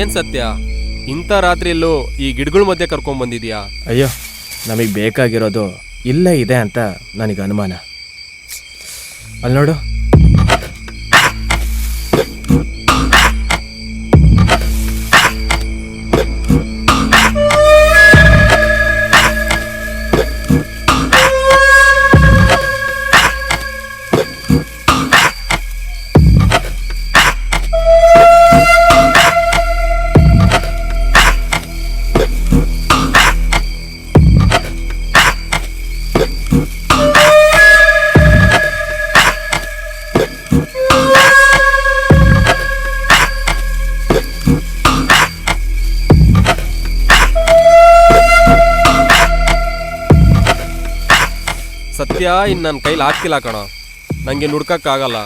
ಏನ್ ಸತ್ಯ, ಇಂಥ ರಾತ್ರಿಯಲ್ಲೂ ಈ ಗಿಡಗಳ ಮಧ್ಯೆ ಕರ್ಕೊಂಡ್ ಬಂದಿದ್ಯಾ? ಅಯ್ಯೋ, ನಮಗೆ ಬೇಕಾಗಿರೋದು ಇಲ್ಲೇ ಇದೆ ಅಂತ ನನಗೆ ಅನುಮಾನ. ಅಲ್ಲಿ ನೋಡು. ಸತ್ಯ ಇನ್ನು ನನ್ನ ಕೈಲಿ ಆಗ್ತಿಲ್ಲ ಕಣ, ನನಗೆ ನುಡ್ಕಕ್ಕಾಗಲ್ಲ.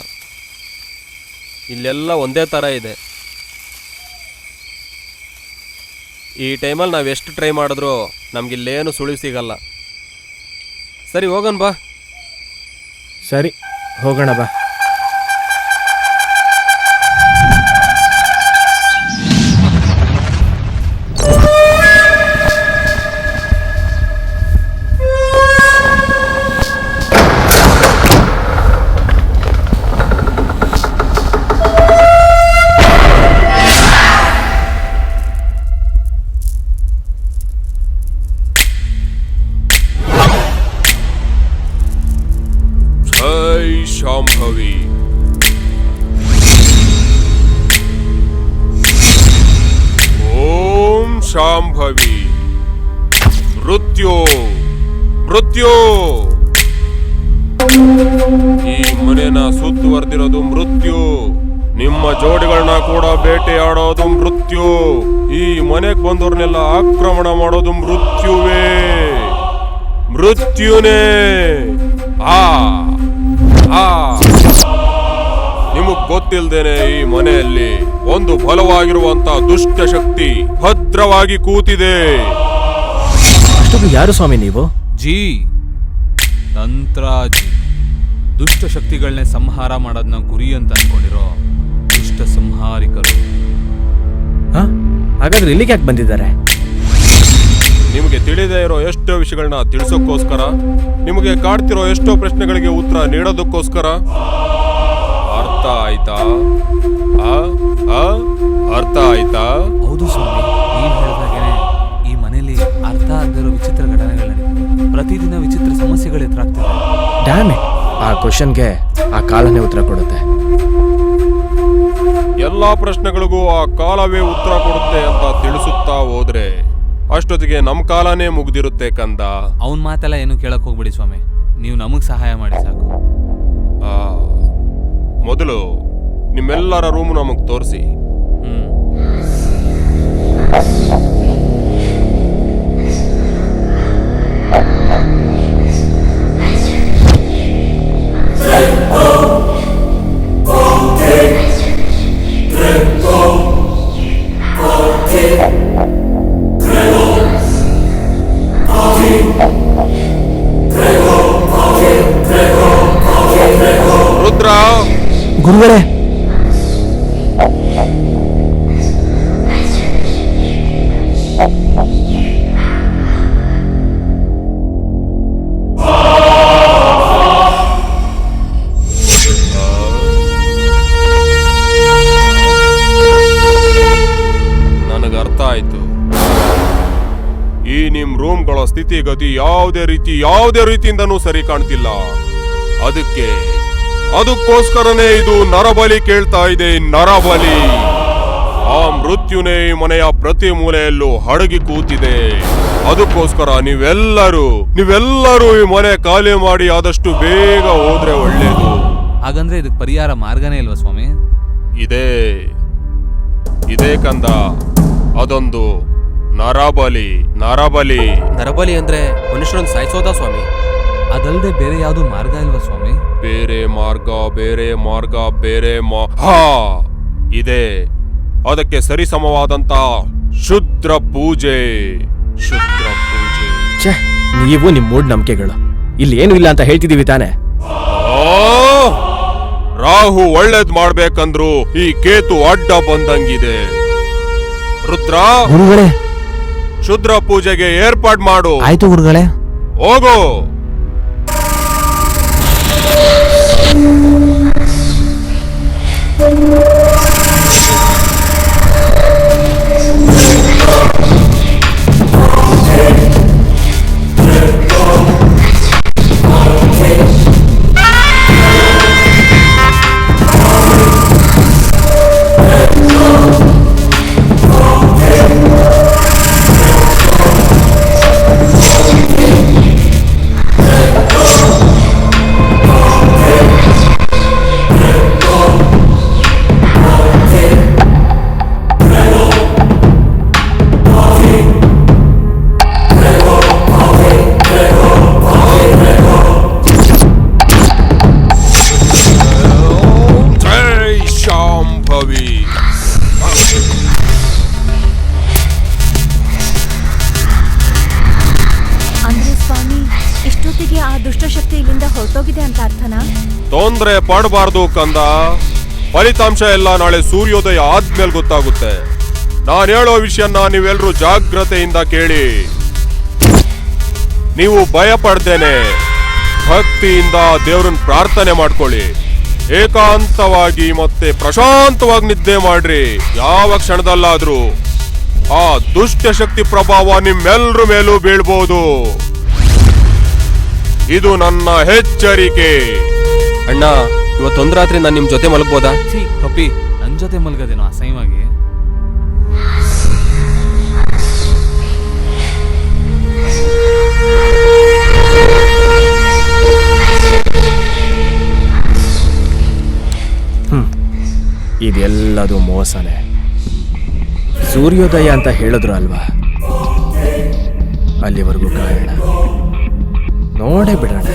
ಇಲ್ಲೆಲ್ಲ ಒಂದೇ ಥರ ಇದೆ. ಈ ಟೈಮಲ್ಲಿ ನಾವು ಎಷ್ಟು ಟ್ರೈ ಮಾಡಿದ್ರೂ ನಮಗಿಲ್ಲೇನು ಸುಳಿವು ಸಿಗಲ್ಲ. ಸರಿ ಹೋಗೋಣ ಬಾ. ಸರಿ ಹೋಗೋಣ ಬಾ. ಶಾಂಭವಿ, ಓಂ ಶಾಂಭವಿ. ಮೃತ್ಯು ಮೃತ್ಯು, ಈ ಮನೆನ ಸುತ್ತುವರೆದಿರೋದು ಮೃತ್ಯು. ನಿಮ್ಮ ಜೋಡಿಗಳನ್ನ ಕೂಡ ಬೇಟೆಯಾಡೋದು ಮೃತ್ಯು. ಈ ಮನೆಗೆ ಬಂದವ್ರನ್ನೆಲ್ಲ ಆಕ್ರಮಣ ಮಾಡೋದು ಮೃತ್ಯುವೇ, ಮೃತ್ಯುನೇ. ನಿಮಗ್ ಗೊತ್ತಿಲ್ದೇನೆ ಈ ಮನೆಯಲ್ಲಿ ಒಂದು ಬಲವಾಗಿರುವಂತ ದುಷ್ಟ ಶಕ್ತಿ ಭದ್ರವಾಗಿ ಕೂತಿದೆ. ಅಷ್ಟೊಂದು ಯಾರು ಸ್ವಾಮಿ ನೀವು? ಜಿ ತಂತ್ರಾಜಿ, ದುಷ್ಟ ಶಕ್ತಿಗಳನ್ನೇ ಸಂಹಾರ ಮಾಡೋದನ್ನ ಗುರಿ ಅಂತ ಅನ್ಕೊಂಡಿರೋ ದುಷ್ಟ ಸಂಹಾರಿಕರು. ಹಾಗಾದ್ರೆ ಇಲ್ಲಿಗೆ ಯಾಕೆ ಬಂದಿದ್ದಾರೆ? ನಿಮಗೆ ತಿಳಿದೇ ಇರೋ ಎಷ್ಟೋ ವಿಷಯಗಳನ್ನ ತಿಳಿಸೋಕ್ಕೋಸ್ಕರ, ನಿಮಗೆ ಕಾಡ್ತಿರೋ ಎಷ್ಟೋ ಪ್ರಶ್ನೆಗಳಿಗೆ ಉತ್ತರ ನೀಡೋದಕ್ಕೋಸ್ಕರ. ಅರ್ಥ ಆಯ್ತಾ? ಅರ್ಥ ಆಯ್ತಾ? ಹೌದು ಸ್ವಾಮಿ, ನೀವು ಹೇಳಿದಾಗೇನೆ ಈ ಮನೆಯಲ್ಲಿ ಅರ್ಥ ಆಗದಿರೋ ವಿಚಿತ್ರ ಘಟನೆಗಳು ನಡೀತಿದೆ. ಪ್ರತಿದಿನ ವಿಚಿತ್ರ ಸಮಸ್ಯೆಗಳು ಎದುರಾಗ್ತಿದೆ. ಡ್ಯಾಮೇ, ಆ ಕ್ವಶನ್ಗೆ ಆ ಕಾಲನೇ ಉತ್ತರ ಕೊಡುತ್ತೆ. ಎಲ್ಲಾ ಪ್ರಶ್ನೆಗಳಿಗೂ ಆ ಕಾಲವೇ ಉತ್ತರ ಕೊಡುತ್ತೆ ಅಂತ ತಿಳಿಸುತ್ತಾ ಹೋದ್ರೆ ಅಷ್ಟೊತ್ತಿಗೆ ನಮ್ಮ ಕಾಲನೇ ಮುಗ್ದಿರುತ್ತೆ ಕಂದ. ಅವನ ಮಾತೆಲ್ಲ ಏನು ಕೇಳಕ್ ಹೋಗ್ಬಿಡಿ ಸ್ವಾಮಿ, ನೀವು ನಮಗ್ ಸಹಾಯ ಮಾಡಿ ಸಾಕು. ಮೊದಲು ನಿಮ್ಮೆಲ್ಲರ ರೂಮ್ ನಮಗ್ ತೋರಿಸಿ. ರುದ್ರ, ಗುರುಗಳೇ, ನನಗರ್ಥ ಆಯ್ತು. ಈ ನಿಮ್ ರೂಮ್ಗಳ ಸ್ಥಿತಿಗತಿ ಯಾವುದೇ ರೀತಿಯಿಂದನೂ ಸರಿ ಕಾಣ್ತಿಲ್ಲ. ಅದಕ್ಕೋಸ್ಕರನೇ ಇದು ನರಬಲಿ ಕೇಳ್ತಾ ಇದೆ, ನರಬಲಿ. ಆ ಮೃತ್ಯುನೇ ಈ ಮನೆಯ ಪ್ರತಿ ಮೂಲೆಯಲ್ಲೂ ಅಡಗಿ ಕೂತಿದೆ. ಅದಕ್ಕೋಸ್ಕರ ನೀವೆಲ್ಲರೂ ಈ ಮನೆ ಖಾಲಿ ಮಾಡಿ ಆದಷ್ಟು ಬೇಗ ಹೋದ್ರೆ ಒಳ್ಳೇದು. ಹಾಗಂದ್ರೆ ಇದಕ್ಕೆ ಪರಿಹಾರ ಮಾರ್ಗನೇ ಇಲ್ವಾ ಸ್ವಾಮಿ? ಇದೇ ಕಂದ, ಅದೊಂದು ನರಬಲಿ. ನರಬಲಿ ಅಂದ್ರೆ ಮನುಷ್ಯರನ್ನು ಸಾಯಿಸೋದಾ ಸ್ವಾಮಿ? ಅದಲ್ಲದೆ ಬೇರೆ ಯಾವುದು ಮಾರ್ಗ ಇಲ್ವಾ ಸ್ವಾಮಿ? ಬೇರೆ ಮಾರ್ಗ ಇದೆ. ಅದಕ್ಕೆ ಸರಿಸಮವಾದಂತ ಶುದ್ರ ಪೂಜೆ. ನೀವು ನಿಮ್ ಮೂಢನಂಬಿಕೆಗಳು. ಇಲ್ಲಿ ಏನು ಇಲ್ಲ ಅಂತ ಹೇಳ್ತಿದೀವಿ ತಾನೆ? ರಾಹು ಒಳ್ಳೇದ್ ಮಾಡ್ಬೇಕಂದ್ರು ಈ ಕೇತು ಅಡ್ಡ ಬಂದಂಗಿದೆ. ರುದ್ರ, ಗುರುಗಳೇ. ಶುದ್ರ ಪೂಜೆಗೆ ಏರ್ಪಾಡ್ ಮಾಡು. ಆಯ್ತು ಗುರುಗಳೇ. ಹೋಗು. ತೊಂದ್ರೆ ಪಡಬಾರ್ದು ಕಂದ. ಫಲಿತಾಂಶ ಎಲ್ಲ ನಾಳೆ ಸೂರ್ಯೋದಯ ಆದ್ಮೇಲೆ ಗೊತ್ತಾಗುತ್ತೆ. ನಾನು ಹೇಳೋ ವಿಷಯನ ನೀವೆಲ್ಲರೂ ಜಾಗ್ರತೆಯಿಂದ ಕೇಳಿ. ನೀವು ಭಯ ಪಡ್ದೇನೆ ಭಕ್ತಿಯಿಂದ ದೇವ್ರನ್ನ ಪ್ರಾರ್ಥನೆ ಮಾಡ್ಕೊಳ್ಳಿ. ಏಕಾಂತವಾಗಿ ಮತ್ತೆ ಪ್ರಶಾಂತವಾಗಿ ನಿದ್ದೆ ಮಾಡ್ರಿ. ಯಾವ ಕ್ಷಣದಲ್ಲಾದ್ರೂ ಆ ದುಷ್ಟ ಶಕ್ತಿ ಪ್ರಭಾವ ನಿಮ್ಮೆಲ್ಲರ ಮೇಲೂ ಬೀಳ್ಬೋದು. ಇದು ನನ್ನ ಎಚ್ಚರಿಕೆ. ಅಣ್ಣ, ಇವತ್ತೊಂದು ರಾತ್ರಿ ನಾನು ನಿಮ್ ಜೊತೆ ಮಲಗ್ಬೋದಾ? ಕಪ್ಪಿ, ನನ್ ಜೊತೆ ಮಲ್ಗದೇನೋ ಅಸಹ್ಯವಾಗಿ. ಇದೆಲ್ಲದು ಮೋಸನೆ. ಸೂರ್ಯೋದಯ ಅಂತ ಹೇಳಿದ್ರು ಅಲ್ವಾ, ಅಲ್ಲಿವರೆಗೂ ಕಾಯೋಣ, ನೋಡೇ ಬಿಡೋಣ.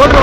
ಓಡ್ರೋ